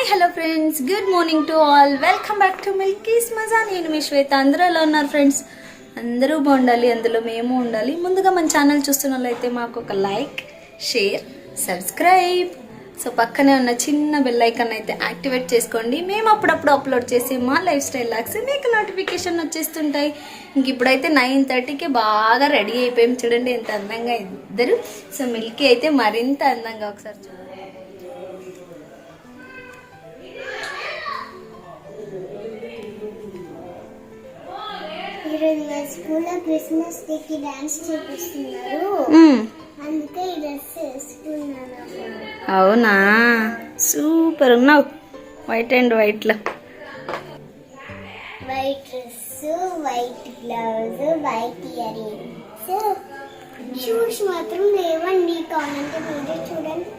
Hi hello friends, good morning to all. Welcome back to Milky's Maza. నేను మీ శ్వేత. అందరూ ఎలా ఉన్నారు ఫ్రెండ్స్? అందరూ బాగుండాలి, అందులో మేము ఉండాలి. ముందుగా మన ఛానల్ చూస్తున్న వాళ్ళైతే మాకు ఒక లైక్, షేర్, సబ్స్క్రైబ్. సో పక్కనే ఉన్న చిన్న బెల్ ఐకాన్ అయితే యాక్టివేట్ చేసుకోండి. మేము అప్పుడప్పుడు అప్లోడ్ చేసి మా లైఫ్ స్టైల్ లాక్స్ మీకు నోటిఫికేషన్ వచ్చేస్తుంటాయి. ఇంక ఇప్పుడైతే 9:30కి బాగా రెడీ అయిపోయాం. చూడండి ఎంత అందంగా ఇద్దరు. సో మిల్కీ అయితే మరింత అందంగా. ఒకసారి చూడండి. స్కూల్లో క్రిస్మస్ డేకి డాన్స్ చేపిస్తున్నారు, అందుకే ఈ డ్రెస్ వేసుకున్నాను. అవునా, సూపర్ ఉన్నావు. వైట్ అండ్ వైట్ లో white dress, white gloves, white ear rings. Shoes మాత్రం లేవండి, కావాలంటే మీరే చూడండి.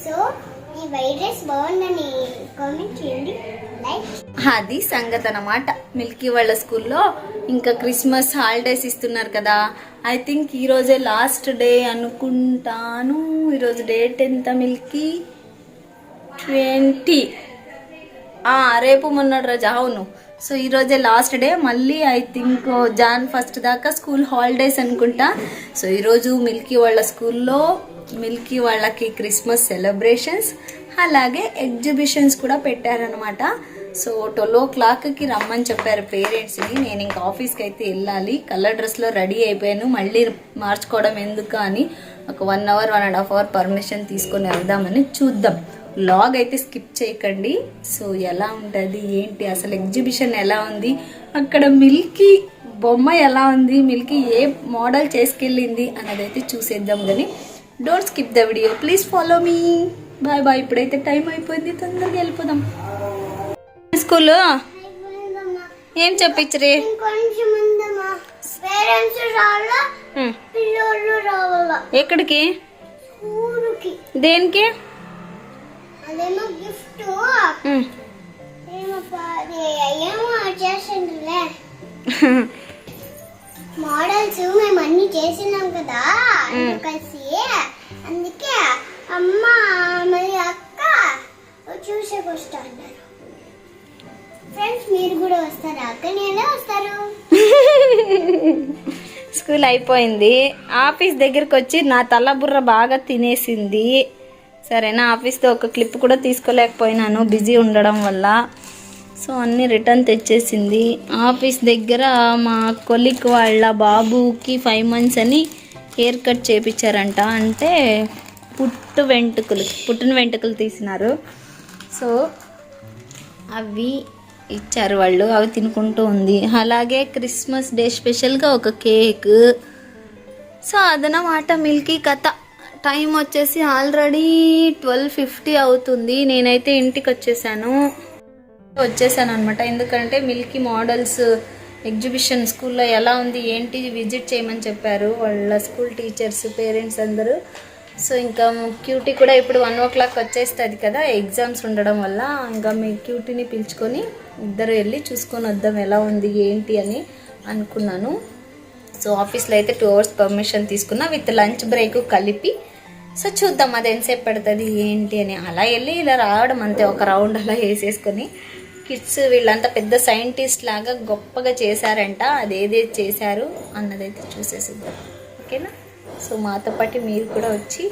సో ఈ వైట్ డ్రెస్ బాగుందని కామెంట్ చేయండి, లైక్. అది సంగతి అన్నమాట. మిల్కీ వాళ్ళ స్కూల్లో ఇంకా క్రిస్మస్ హాలిడేస్ ఇస్తున్నారు కదా. ఐ థింక్ ఈరోజే లాస్ట్ డే అనుకుంటాను. ఈరోజు డేట్ ఎంత మిల్కీ? 20. రేపు మొన్నటి రోజు. అవును. సో ఈరోజే లాస్ట్ డే. మళ్ళీ ఐ థింక్ Jan 1 దాకా స్కూల్ హాలిడేస్ అనుకుంటా. సో ఈరోజు మిల్కీ వాళ్ళ స్కూల్లో మిల్కీ వాళ్ళకి క్రిస్మస్ సెలబ్రేషన్స్ అలాగే ఎగ్జిబిషన్స్ కూడా పెట్టారనమాట. సో 12 o'clockకి రమ్మని చెప్పారు పేరెంట్స్ని. నేను ఇంకా ఆఫీస్కి అయితే వెళ్ళాలి. కలర్ డ్రెస్లో రెడీ అయిపోయాను. మళ్ళీ మార్చుకోవడం ఎందుకు అని ఒక 1 hour 1.5 hour పర్మిషన్ తీసుకొని వెళ్దామని. చూద్దాం. వ్లాగ్ అయితే స్కిప్ చేయకండి. సో ఎలా ఉంటుంది ఏంటి, అసలు ఎగ్జిబిషన్ ఎలా ఉంది, అక్కడ మిల్కీ బొమ్మ ఎలా ఉంది, మిల్కీ ఏ మోడల్ చేసుకెళ్ళింది అన్నదైతే చూసేద్దాం. కానీ don't skip the video, please follow me. Bye bye. ఇప్పుడైతే టైం అయిపోయింది, తొందరగా వెళ్ళిపోదాం. స్కూల్ ఏం చెప్పించరే? ఎక్కడికి? దేనికి? మోడల్స్ మేము అన్ని చేసినాం కదా కలిసి, అందుకే అమ్మ మరి అక్క చూసేకి వస్తా అన్నారు. ఫ్రెండ్స్ మీరు కూడా వస్తారా? అక్క నేనే వస్తారు. స్కూల్ అయిపోయింది. ఆఫీస్ దగ్గరికి వచ్చి నా తల బుర్ర బాగా తినేసింది. సరేనా, ఆఫీస్తో ఒక క్లిప్ కూడా తీసుకోలేకపోయినాను బిజీ ఉండడం వల్ల. సో అన్నీ రిటర్న్ తెచ్చేసింది. ఆఫీస్ దగ్గర మా కొలీగ్ వాళ్ళ బాబుకి 5 months అని హెయిర్ కట్ చేయించారంట. అంటే పుట్టిన వెంట్రుకలు తీసినారు. సో అవి ఇచ్చారు వాళ్ళు, అవి తినుకుంటూ ఉంది. అలాగే క్రిస్మస్ డే స్పెషల్గా ఒక కేక్. సో అదనమాట మిల్కీ కథ. టైం వచ్చేసి ఆల్రెడీ 12:50 అవుతుంది. నేనైతే ఇంటికి వచ్చేసాను అనమాట. ఎందుకంటే మిల్కీ మోడల్స్ ఎగ్జిబిషన్ స్కూల్లో ఎలా ఉంది ఏంటి విజిట్ చేయమని చెప్పారు వాళ్ళ స్కూల్ టీచర్స్, పేరెంట్స్ అందరూ. సో ఇంకా క్యూటీ కూడా ఇప్పుడు 1 o'clock వచ్చేస్తుంది కదా, ఎగ్జామ్స్ ఉండడం వల్ల. ఇంకా మీ క్యూటీని పిలుచుకొని ఇద్దరు వెళ్ళి చూసుకొని వద్దాం ఎలా ఉంది ఏంటి అని అనుకున్నాను. సో ఆఫీస్లో అయితే 2 hours పర్మిషన్ తీసుకున్నా విత్ లంచ్ బ్రేక్ కలిపి. సో చూద్దాం అది ఎంతసేపు పడుతుంది ఏంటి అని. అలా వెళ్ళి ఇలా రావడం అంతే, ఒక రౌండ్ అలా వేసేసుకొని. కిడ్స్ వీళ్ళంతా పెద్ద సైంటిస్ట్ లాగా గొప్పగా చేశారంట. అదేదే చేశారు అన్నదైతే చూసేసిద్దాం, ఓకేనా? సో మాతో పాటు మీరు కూడా వచ్చి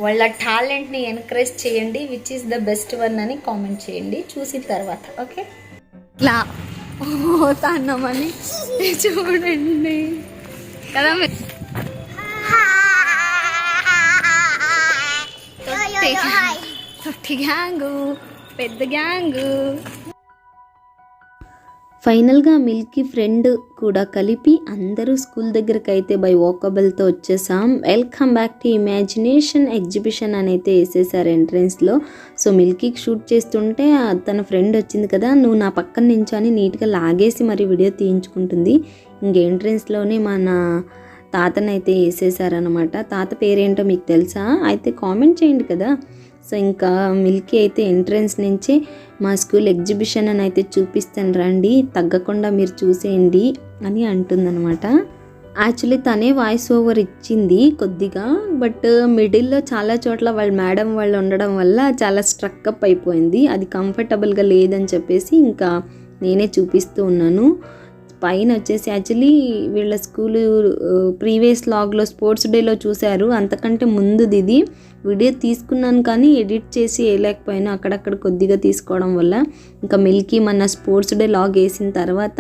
వాళ్ళ టాలెంట్ని ఎంకరేజ్ చేయండి. Which is the best one అని కామెంట్ చేయండి చూసిన తర్వాత, ఓకే? ఇట్లా పోతాన్నామని చూడండి కదా. తొట్టి గ్యాంగు, పెద్ద గ్యాంగు. ఫైనల్గా మిల్కీ ఫ్రెండ్ కూడా కలిపి అందరూ స్కూల్ దగ్గరికి అయితే బై వాకబుల్తో వచ్చేసాం. Welcome back to imagination exhibition అని అయితే వేసేసారు ఎంట్రెన్స్లో. సో మిల్కీకి షూట్ చేస్తుంటే తన ఫ్రెండ్ వచ్చింది కదా, నువ్వు నా పక్కన నించొని నీట్గా లాగేసి మరి వీడియో తీయించుకుంటుంది. ఇంక ఎంట్రెన్స్లోనే మన తాతనైతే వేసేసారనమాట. తాత పేరేంటో మీకు తెలుసా? అయితే కామెంట్ చేయండి కదా. సో ఇంకా మిల్కీ అయితే ఎంట్రన్స్ నుంచి మా స్కూల్ ఎగ్జిబిషన్ అని అయితే చూపిస్తాను రండి, తగ్గకుండా మీరు చూసేయండి అని అంటుందన్నమాట. యాక్చువల్లీ తనే వాయిస్ ఓవర్ ఇచ్చింది కొద్దిగా, బట్ మిడిల్లో చాలా చోట్ల వాళ్ళ మేడం వాళ్ళు ఉండడం వల్ల చాలా స్ట్రక్అప్ అయిపోయింది. అది కంఫర్టబుల్గా లేదని చెప్పేసి ఇంకా నేనే చూపిస్తూ ఉన్నాను. పైన వచ్చేసి యాక్చువల్లీ వీళ్ళ స్కూలు ప్రీవియస్ లాగ్లో స్పోర్ట్స్ డేలో చూశారు, అంతకంటే ముందుది ఇది. వీడియో తీసుకున్నాను కానీ ఎడిట్ చేసి వేయలేకపోయాను, అక్కడక్కడ కొద్దిగా తీసుకోవడం వల్ల. ఇంకా మిల్కీ మన స్పోర్ట్స్ డే లాగ్ వేసిన తర్వాత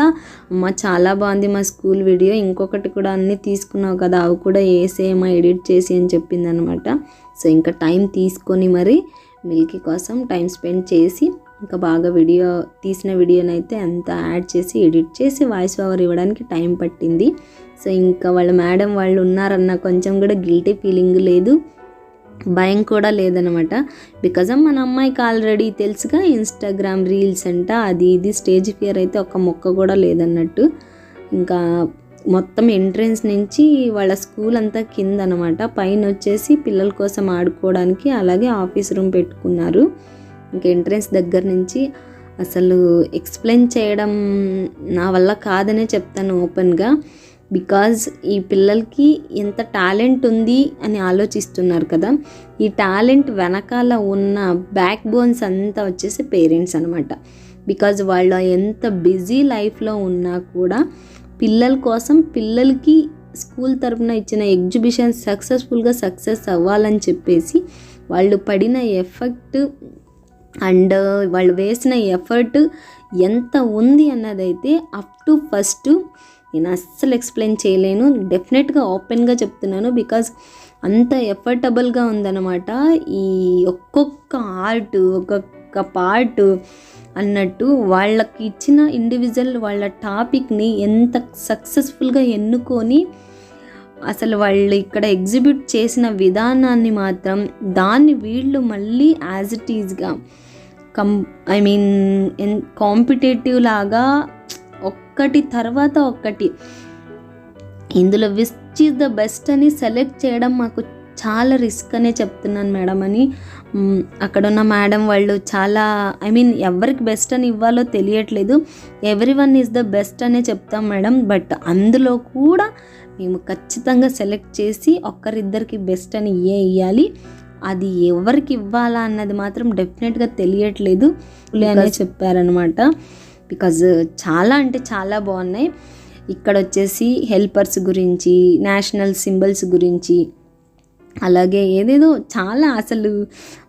అమ్మ చాలా బాగుంది మా స్కూల్ వీడియో, ఇంకొకటి కూడా అన్నీ తీసుకున్నావు కదా అవి కూడా వేసేయమ్మా ఎడిట్ చేసి అని చెప్పింది అనమాట. సో ఇంకా టైం తీసుకొని మరి మిల్కీ కోసం టైం స్పెండ్ చేసి ఇంకా బాగా తీసిన వీడియోనైతే అంతా యాడ్ చేసి ఎడిట్ చేసి వాయిస్ ఓవర్ ఇవ్వడానికి టైం పట్టింది. సో ఇంకా వాళ్ళ మేడం వాళ్ళు ఉన్నారన్న కొంచెం కూడా గిల్టీ ఫీలింగ్ లేదు, భయం కూడా లేదనమాట. బికాజ్ మన అమ్మాయికి ఆల్రెడీ తెలుసుగా ఇన్స్టాగ్రామ్ రీల్స్ అంట, అది ఇది స్టేజ్ ఫియర్ అయితే ఒక మొక్క కూడా లేదన్నట్టు. ఇంకా మొత్తం ఎంట్రన్స్ నుంచి వాళ్ళ స్కూల్ అంతా కింద అనమాట, పైన వచ్చేసి పిల్లల కోసం ఆడుకోవడానికి అలాగే ఆఫీస్ రూమ్ పెట్టుకున్నారు. ఇంకా ఎంట్రన్స్ దగ్గర నుంచి అసలు ఎక్స్ప్లెయిన్ చేయడం నా వల్ల కాదనే చెప్తాను ఓపెన్గా. బికాజ్ ఈ పిల్లలకి ఎంత టాలెంట్ ఉంది అని ఆలోచిస్తున్నారు కదా, ఈ టాలెంట్ వెనకాల ఉన్న బ్యాక్ బోన్స్ అంతా వచ్చేసి పేరెంట్స్ అనమాట. బికాజ్ వాళ్ళు ఎంత బిజీ లైఫ్లో ఉన్నా కూడా పిల్లల కోసం, పిల్లలకి స్కూల్ తరఫున ఇచ్చిన ఎగ్జిబిషన్ సక్సెస్ఫుల్గా సక్సెస్ అవ్వాలని చెప్పేసి వాళ్ళు పడిన ఎఫెక్ట్ అండ్ వాళ్ళు వేసిన ఎఫర్ట్ ఎంత ఉంది అన్నదైతే అప్ టు ఫస్ట్ నేను అస్సలు ఎక్స్ప్లెయిన్ చేయలేను. డెఫినెట్గా ఓపెన్గా చెప్తున్నాను, బికాజ్ అంత ఎఫర్టబుల్గా ఉందన్నమాట. ఈ ఒక్కొక్క ఆర్ట్, ఒక్కొక్క పార్ట్ అన్నట్టు వాళ్ళకి ఇచ్చిన ఇండివిజువల్ వాళ్ళ టాపిక్ని ఎంత సక్సెస్ఫుల్గా ఎన్నుకొని అసలు వాళ్ళు ఇక్కడ ఎగ్జిబిట్ చేసిన విధానాన్ని మాత్రం దాన్ని వీళ్ళు మళ్ళీ యాజ్ ఇట్ ఈజ్గా కాంపిటేటివ్ లాగా ఒక్కటి తర్వాత ఒక్కటి ఇందులో విచ్ ఈజ్ ద బెస్ట్ అని సెలెక్ట్ చేయడం మాకు చాలా రిస్క్ అనే చెప్తున్నాను మేడం అని. అక్కడున్న మేడం వాళ్ళు చాలా ఎవరికి బెస్ట్ అని ఇవ్వాలో తెలియట్లేదు, every one is the best అనే చెప్తాం మేడం. బట్ అందులో కూడా మేము ఖచ్చితంగా సెలెక్ట్ చేసి ఒక్కరిద్దరికి బెస్ట్ అని ఇవ్వాలి, అది ఎవరికి ఇవ్వాలా అన్నది మాత్రం డెఫినెట్గా తెలియట్లేదు అనే చెప్పారనమాట. బికాజ్ చాలా అంటే చాలా బాగున్నాయి. ఇక్కడ వచ్చేసి హెల్పర్స్ గురించి, నేషనల్ సింబల్స్ గురించి, అలాగే ఏదేదో చాలా అసలు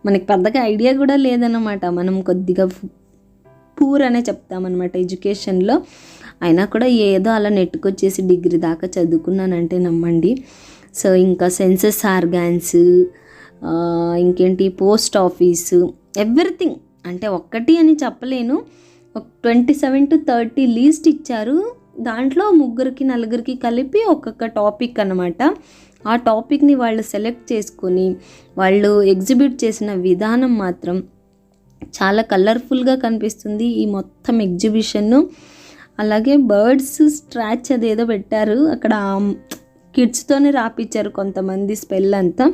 మనకి పెద్దగా ఐడియా కూడా లేదన్నమాట. మనం కొద్దిగా పూర్ అనే చెప్తామన్నమాట ఎడ్యుకేషన్లో, అయినా కూడా ఏదో అలా నెట్టుకొచ్చేసి డిగ్రీ దాకా చదువుకున్నానంటే నమ్మండి. సో ఇంకా సెన్సస్ ఆర్గాన్స్, ఇంకేంటి పోస్ట్ ఆఫీసు, ఎవ్రీథింగ్ అంటే ఒక్కటి అని చెప్పలేను, ఒక 27 to 30 లీస్ట్ ఇచ్చారు. దాంట్లో 3-4 కలిపి ఒక్కొక్క టాపిక్ అన్నమాట. ఆ టాపిక్ని వాళ్ళు సెలెక్ట్ చేసుకొని వాళ్ళు ఎగ్జిబిట్ చేసిన విధానం మాత్రం చాలా కలర్ఫుల్గా కనిపిస్తుంది ఈ మొత్తం ఎగ్జిబిషన్ను. అలాగే బర్డ్స్ స్ట్రాచ్ అదేదో పెట్టారు అక్కడ, కిడ్స్తోనే రాపిచ్చారు కొంతమంది స్పెల్ అంతా,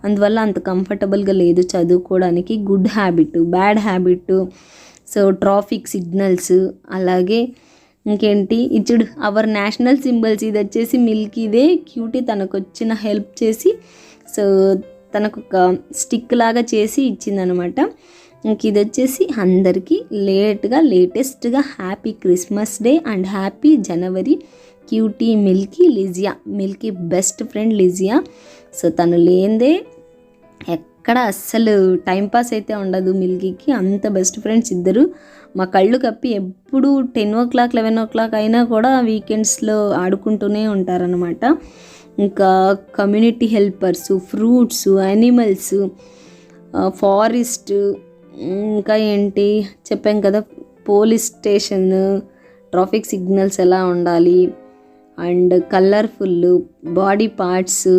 అందువల్ల అంత కంఫర్టబుల్గా లేదు చదువుకోవడానికి. Good habit, bad habit, so traffic signals, అలాగే ఇంకేంటి ఇచ్చుడు అవర్ నేషనల్ సింబల్స్. ఇది వచ్చేసి మిల్కీదే, క్యూటీ తనకు వచ్చిన హెల్ప్ చేసి సో తనకు ఒక స్టిక్ లాగా చేసి ఇచ్చిందనమాట. ఇంక ఇది వచ్చేసి అందరికీ లేటెస్ట్గా happy Christmas day and happy January. Cutie Milky, Lizia, Milky best friend Lizia. So తను లేనిదే ఎక్కడ అస్సలు టైంపాస్ అయితే ఉండదు మిల్కీకి, అంత బెస్ట్ ఫ్రెండ్స్ ఇద్దరు. మా కళ్ళు కప్పి ఎప్పుడు 10 o'clock 11 o'clock అయినా కూడా వీకెండ్స్లో ఆడుకుంటూనే ఉంటారనమాట. ఇంకా community helpers, fruits, animals, forest, ఇంకా ఏంటి చెప్పాం కదా పోలీస్ స్టేషన్, ట్రాఫిక్ సిగ్నల్స్ ఎలా ఉండాలి, and colourful body parts,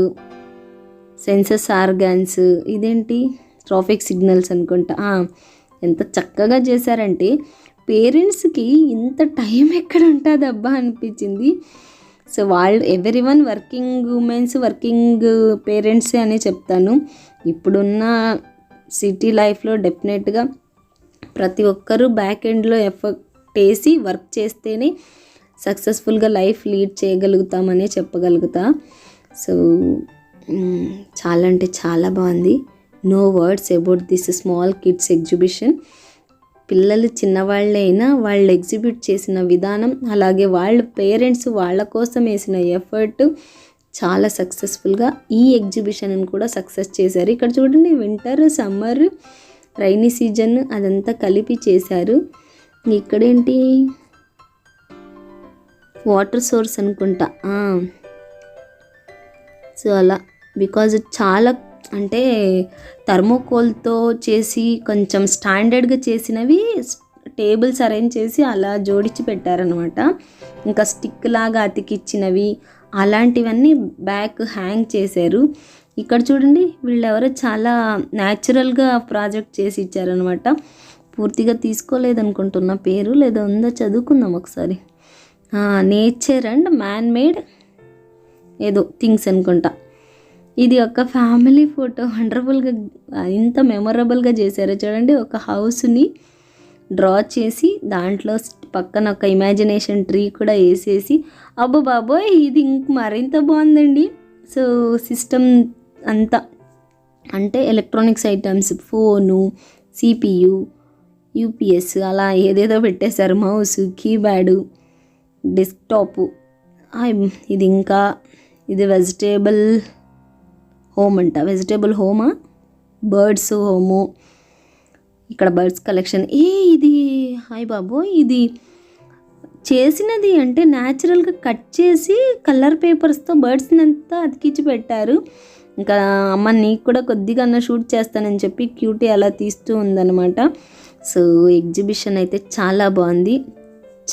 census organs, ఇదేంటి ట్రాఫిక్ సిగ్నల్స్ అనుకుంటా. ఎంత చక్కగా చేశారంటే పేరెంట్స్కి ఇంత టైం ఎక్కడ ఉంటుంది అబ్బా అనిపించింది. సో వాళ్ళు ఎవ్రీవన్ వర్కింగ్ ఉమెన్స్, వర్కింగ్ పేరెంట్సే అని చెప్తాను. ఇప్పుడున్న సిటీ లైఫ్లో డెఫినెట్గా ప్రతి ఒక్కరూ బ్యాక్ ఎండ్లో ఎఫర్ట్ వేసి వర్క్ చేస్తేనే సక్సెస్ఫుల్గా లైఫ్ లీడ్ చేయగలుగుతామనే చెప్పగలుగుతా. సో చాలా అంటే చాలా బాగుంది. No words about this small kids exhibition. పిల్లలు చిన్నవాళ్ళైనా వాళ్ళు ఎగ్జిబిట్ చేసిన విధానం, అలాగే వాళ్ళ పేరెంట్స్ వాళ్ళ కోసం వేసిన ఎఫర్ట్ చాలా సక్సెస్ఫుల్గా ఈ ఎగ్జిబిషన్ని కూడా సక్సెస్ చేశారు. ఇక్కడ చూడండి, వింటర్, సమ్మర్, రైనీ సీజన్ అదంతా కలిపి చేశారు. ఇక్కడేంటి, వాటర్ సోర్స్ అనుకుంటా. సో అలా బికాజ్ చాలా అంటే థర్మోకోల్తో చేసి కొంచెం స్టాండర్డ్గా చేసినవి టేబుల్స్ అరేంజ్ చేసి అలా జోడించి పెట్టారనమాట. ఇంకా స్టిక్ లాగా అతికిచ్చినవి అలాంటివన్నీ బ్యాక్ హ్యాంగ్ చేశారు. ఇక్కడ చూడండి, వీళ్ళెవరో చాలా న్యాచురల్గా ప్రాజెక్ట్ చేసి ఇచ్చారనమాట. పూర్తిగా తీసుకోలేదనుకుంటున్న పేరు, లేదా ఉందో చదువుకుందాం ఒకసారి. నేచర్ అండ్ మ్యాన్ మేడ్ ఏదో థింగ్స్ అనుకుంటా. ఇది ఒక ఫ్యామిలీ ఫోటో, వండర్ఫుల్గా ఇంత మెమొరబుల్గా చేశారు చూడండి. ఒక హౌస్ని డ్రా చేసి దాంట్లో పక్కన ఒక ఇమాజినేషన్ ట్రీ కూడా వేసేసి, అబ్బో బాబోయ్ ఇది మరింత బాగుందండి. సో సిస్టమ్ అంతా అంటే electronics items, phone, CPU, UPS అలా ఏదేదో పెట్టేశారు. Mouse, keypad, desktop. ఇది ఇంకా ఇది వెజిటేబుల్ హోమ్ అంట. వెజిటేబుల్ హోమా, బర్డ్స్ హోము. ఇక్కడ బర్డ్స్ కలెక్షన్. ఇది హాయ్ బాబు, ఇది చేసినది అంటే న్యాచురల్గా కట్ చేసి కలర్ పేపర్స్తో బర్డ్స్ని అంతా అతికించి పెట్టారు. ఇంకా అమ్మ నీకు కూడా కొద్దిగా షూట్ చేస్తానని చెప్పి క్యూటీ అలా తీస్తూ ఉందన్నమాట. సో ఎగ్జిబిషన్ అయితే చాలా బాగుంది.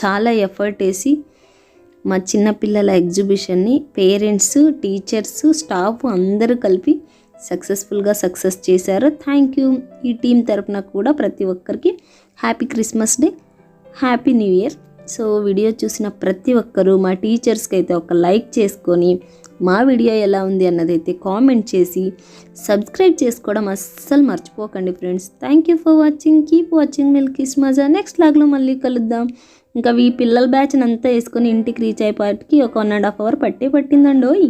చాలా ఎఫర్ట్ వేసి మా చిన్నపిల్లల ఎగ్జిబిషన్ని పేరెంట్స్, టీచర్స్, స్టాఫ్ అందరూ కలిపి సక్సెస్ఫుల్గా సక్సెస్ చేశారు. Thank you. ఈ టీం తరపున కూడా ప్రతి ఒక్కరికి happy Christmas day, happy new year. So video చూసిన ప్రతి ఒక్కరూ మా టీచర్స్కి అయితే ఒక లైక్ చేసుకొని మా వీడియో ఎలా ఉంది అన్నదైతే కామెంట్ చేసి సబ్స్క్రైబ్ చేసుకోవడం అస్సలు మర్చిపోకండి friends. Thank you for watching. Keep watching Milky's Maza. Next లాగ్లో మళ్ళీ కలుద్దాం. ఇంకా ఈ పిల్లల బ్యాచ్ని అంతా వేసుకొని ఇంటికి రీచ్ అయ్యేపాటికి ఒక 1.5 hour పట్టిందండోయ్.